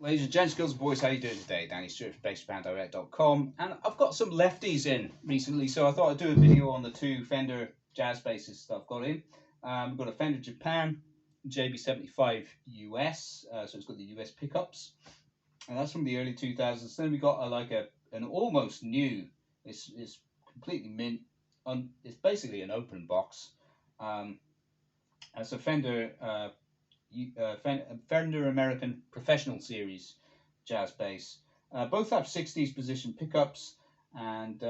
Ladies and gents, girls and boys, how you doing today? Danny Stewart from bassguitar.com, and I've got some Lefties in recently, so I thought I'd do a video on the two Fender jazz basses that I've got in. We've got a Fender Japan JB75-90US, so it's got the US pickups, and that's from the early 2000s. Then we got an almost new, it's completely mint, it's basically an open box. It's a Fender Fender American Professional Series jazz bass. Both have 60s position pickups, and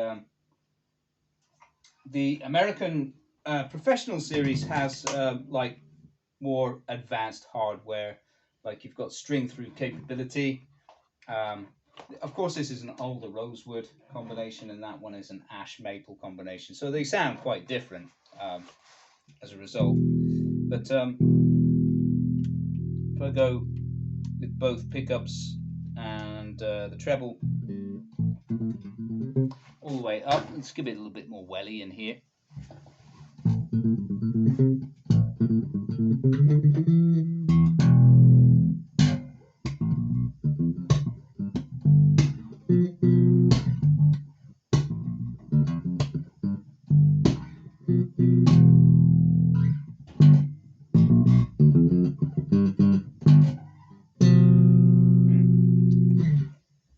the American Professional Series has like more advanced hardware, like you've got string through capability. Of course, this is an alder rosewood combination, and that one is an ash maple combination, so they sound quite different as a result. But if I go with both pickups and the treble all the way up, let's give it a little bit more welly in here.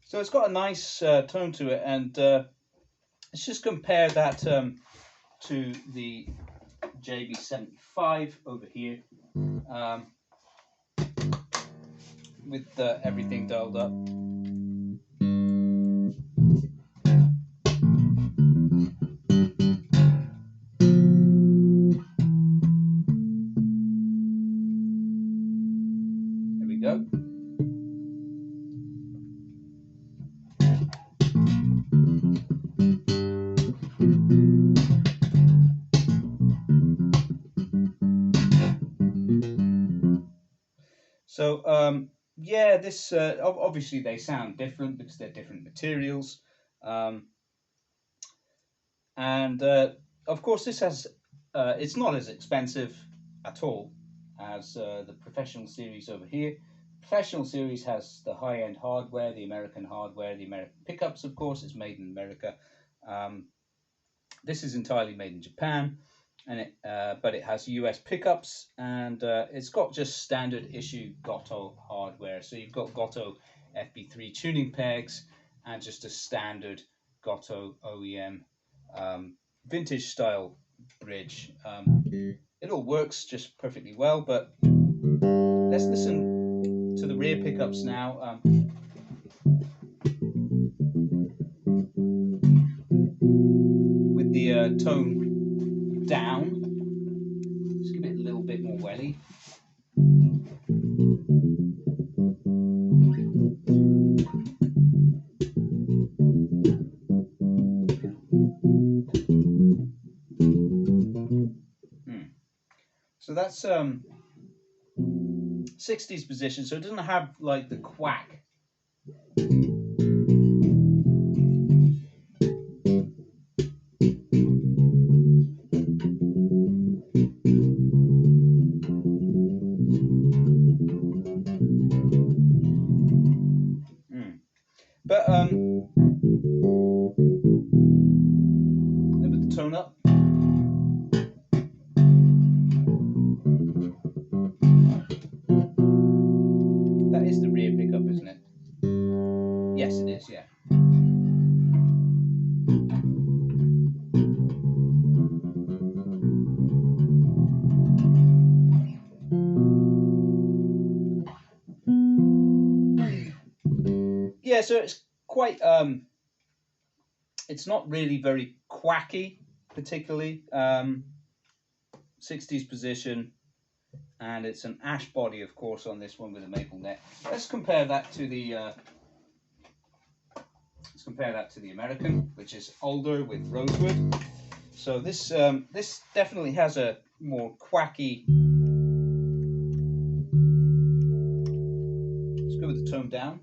So it's got a nice tone to it, and let's just compare that to the JB75 over here, with everything dialed up. There we go. So yeah, this obviously they sound different because they're different materials, and of course this has it's not as expensive at all as the Professional Series over here. Professional Series has the high-end hardware, the American hardware, the American pickups. Of course, it's made in America. This is entirely made in Japan, and but it has US pickups, and it's got just standard issue Goto hardware. So you've got Goto FB3 tuning pegs and just a standard Goto OEM vintage style bridge. It all works just perfectly well, but let's listen to the rear pickups now. With the tone down, just give it a little bit more welly. So that's 60s position, so it doesn't have like the quack. But with the tone up. That is the rear pickup, isn't it? Yes, it is, yeah. Yeah, so it's quite, it's not really very quacky, particularly. 60s position, and it's an ash body, of course, on this one with a maple neck. Let's compare that to the American, which is older with rosewood. So this this definitely has a more quacky. Let's go with the tone down.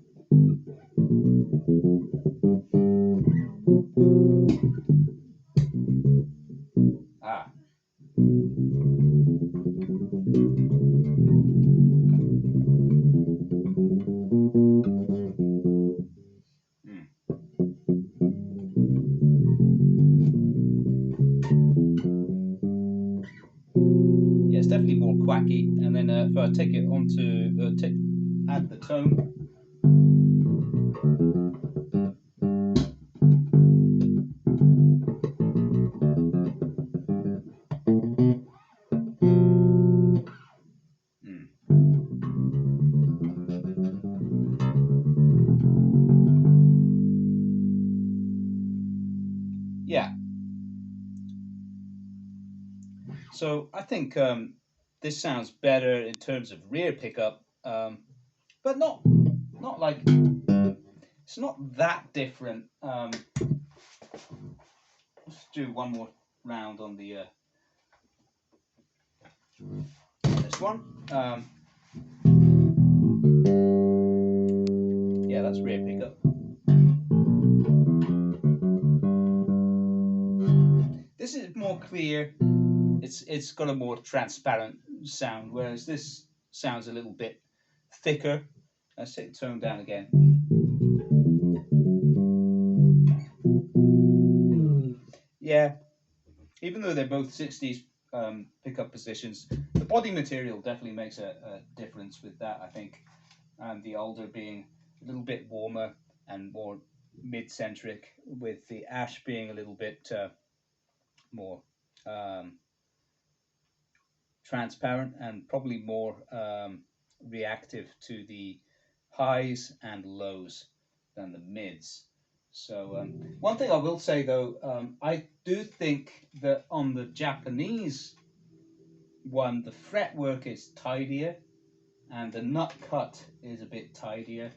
if I take it onto the add the tone. Yeah. So I think this sounds better in terms of rear pickup, but not like it's not that different. Let's do one more round on the this one. Yeah, that's rear pickup. This is more clear. It's got a more transparent sound, whereas this sounds a little bit thicker. Let's take the tone down again. Yeah, even though they're both 60s pickup positions, the body material definitely makes a difference with that, I think. And the older being a little bit warmer and more mid-centric, with the ash being a little bit more transparent and probably more reactive to the highs and lows than the mids. So one thing I will say though, I do think that on the Japanese one, the fretwork is tidier and the nut cut is a bit tidier.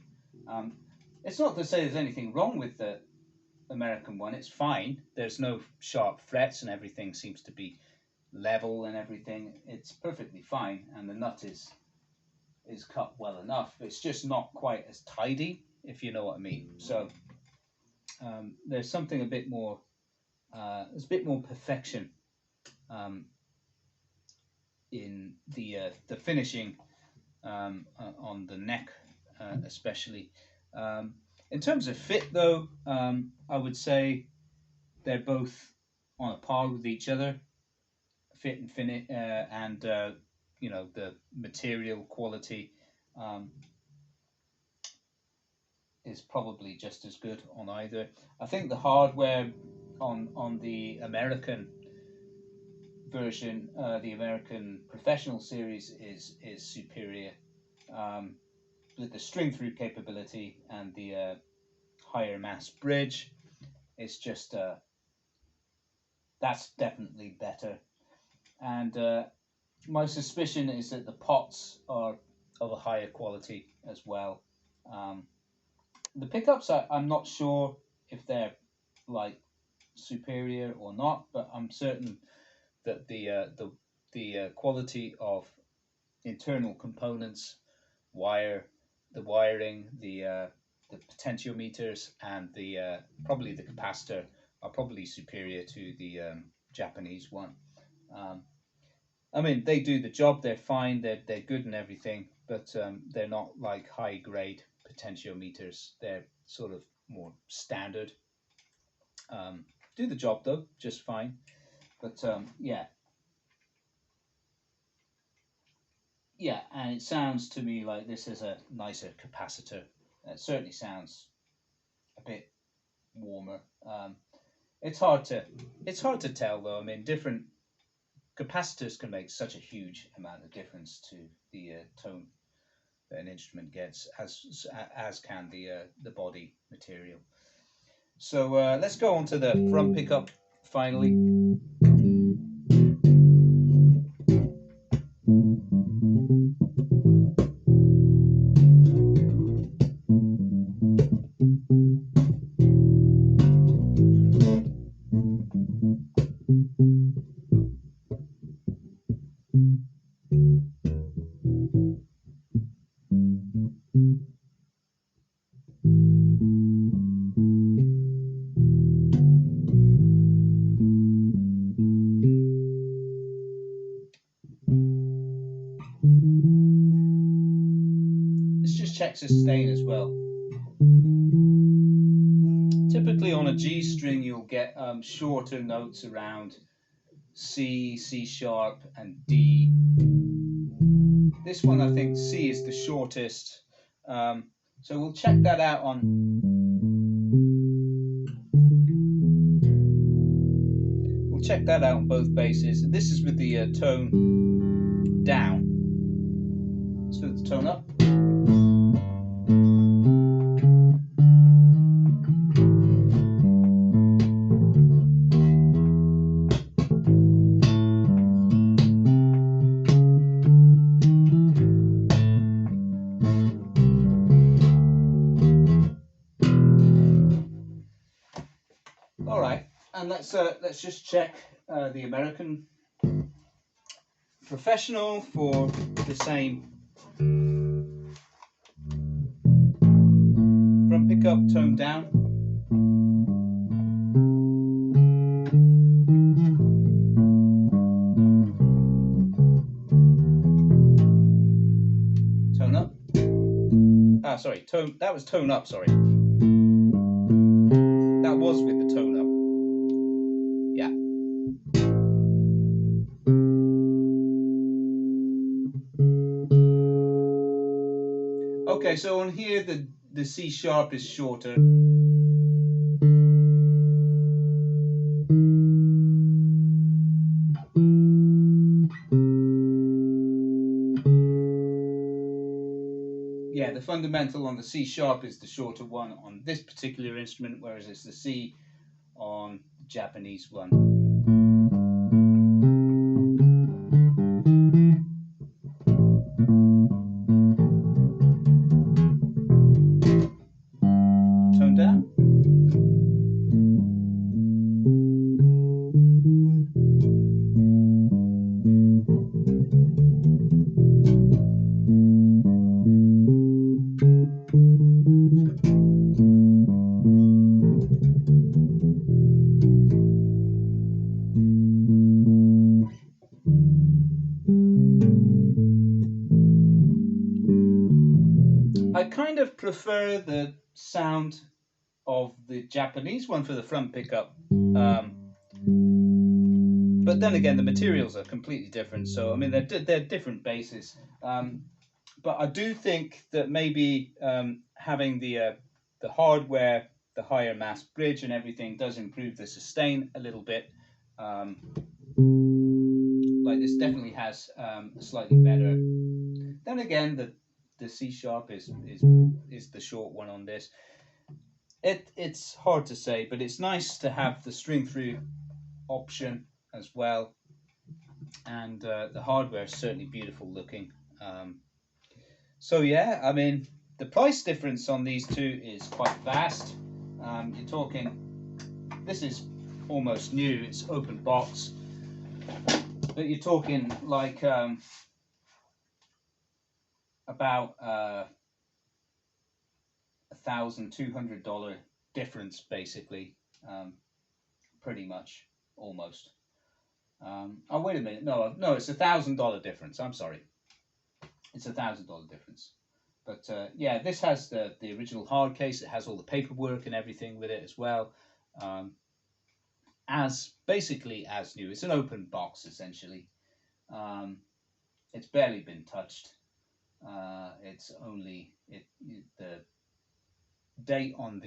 It's not to say there's anything wrong with the American one. It's fine. There's no sharp frets and everything seems to be level and everything. It's perfectly fine, and the nut is cut well enough. It's just not quite as tidy, if you know what I mean. So there's something a bit more, there's a bit more perfection in the finishing on the neck, especially. In terms of fit, though, I would say they're both on a par with each other. Fit and finish, and you know, the material quality is probably just as good on either. I think the hardware on the American version, the American Professional series, is superior. With the string through capability and the higher mass bridge, it's just that's definitely better. And my suspicion is that the pots are of a higher quality as well. The pickups, I'm not sure if they're like superior or not, but I'm certain that the quality of internal components, the wiring, the potentiometers, and the probably the capacitor are probably superior to the Japanese one. I mean, they do the job. They're fine. They're good and everything, but they're not like high grade potentiometers. They're sort of more standard. Do the job though, just fine. But yeah, and it sounds to me like this is a nicer capacitor. It certainly sounds a bit warmer. It's hard to tell though. I mean, different capacitors can make such a huge amount of difference to the tone that an instrument gets, as can the body material. So let's go on to the front pickup finally. Check sustain as well. Typically on a G string you'll get shorter notes around C, C sharp and D. This one, I think C is the shortest. So we'll check that out on. We'll check that out on both basses. And this is with the tone down. Let's go to the tone up. All right, and let's just check the American Professional for the same. Front pickup, tone down. Tone up. Ah, sorry, tone. That was tone up. Sorry, that was with the tone up. Yeah. Okay, so on here the C sharp is shorter. Yeah, the fundamental on the C sharp is the shorter one on this particular instrument, whereas it's the C on the Japanese one. Tone down. I kind of prefer the sound of the Japanese one for the front pickup, but then again the materials are completely different, so I mean they're different basses, but I do think that maybe having the hardware, the higher mass bridge and everything does improve the sustain a little bit. Like this definitely has a slightly better. Then again, the C sharp is the short one on this. It's hard to say, but it's nice to have the string through option as well, and the hardware is certainly beautiful looking. So yeah, I mean the price difference on these two is quite vast. You're talking, this is almost new, it's open box, but you're talking like about $1,200 difference basically, pretty much, almost. Oh wait a minute, no, it's $1,000 difference. I'm sorry, it's $1,000 difference. But yeah, this has the original hard case. It has all the paperwork and everything with it as well. As basically as new. It's an open box essentially. It's barely been touched. It's only the date on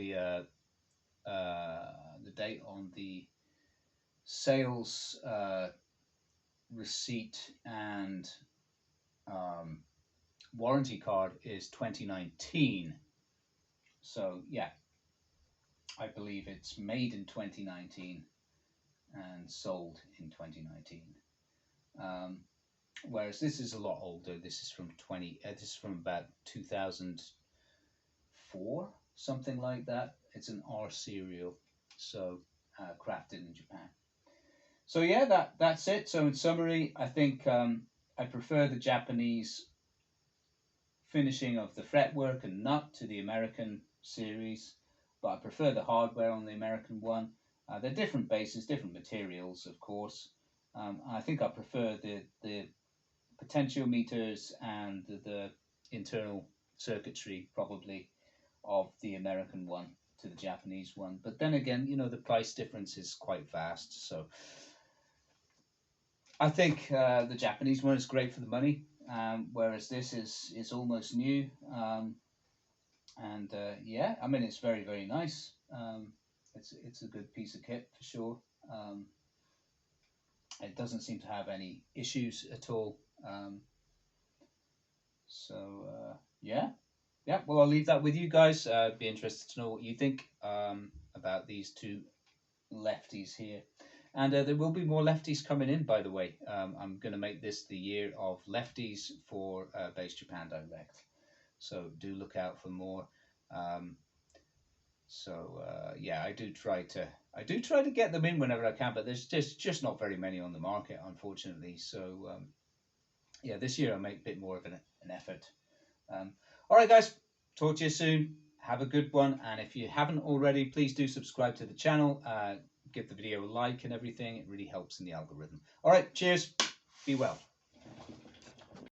the sales receipt and warranty card is 2019. So yeah, I believe it's made in 2019 and sold in 2019. Whereas this is a lot older. This is from this is from about 2004, something like that. It's an R serial, so crafted in Japan. So yeah, that's it. So in summary, I think I prefer the Japanese finishing of the fretwork and nut to the American series, but I prefer the hardware on the American one. They're different basses, different materials, of course. I think I prefer the potentiometers and the internal circuitry probably of the American one to the Japanese one. But then again, you know, the price difference is quite vast. So I think the Japanese one is great for the money. whereas this is almost new. Yeah, I mean, it's very, very nice. It's a good piece of kit for sure. It doesn't seem to have any issues at all. Yeah, yeah. Well, I'll leave that with you guys. Be interested to know what you think about these two lefties here. And there will be more lefties coming in, by the way. I'm going to make this the year of lefties for Bass Japan Direct. So do look out for more. Yeah, I do try to get them in whenever I can, but there's just not very many on the market, unfortunately. So yeah, this year I'll make a bit more of an effort. All right, guys, talk to you soon. Have a good one, and if you haven't already, please do subscribe to the channel. Give the video a like and everything. It really helps in the algorithm. All right, cheers. Be well.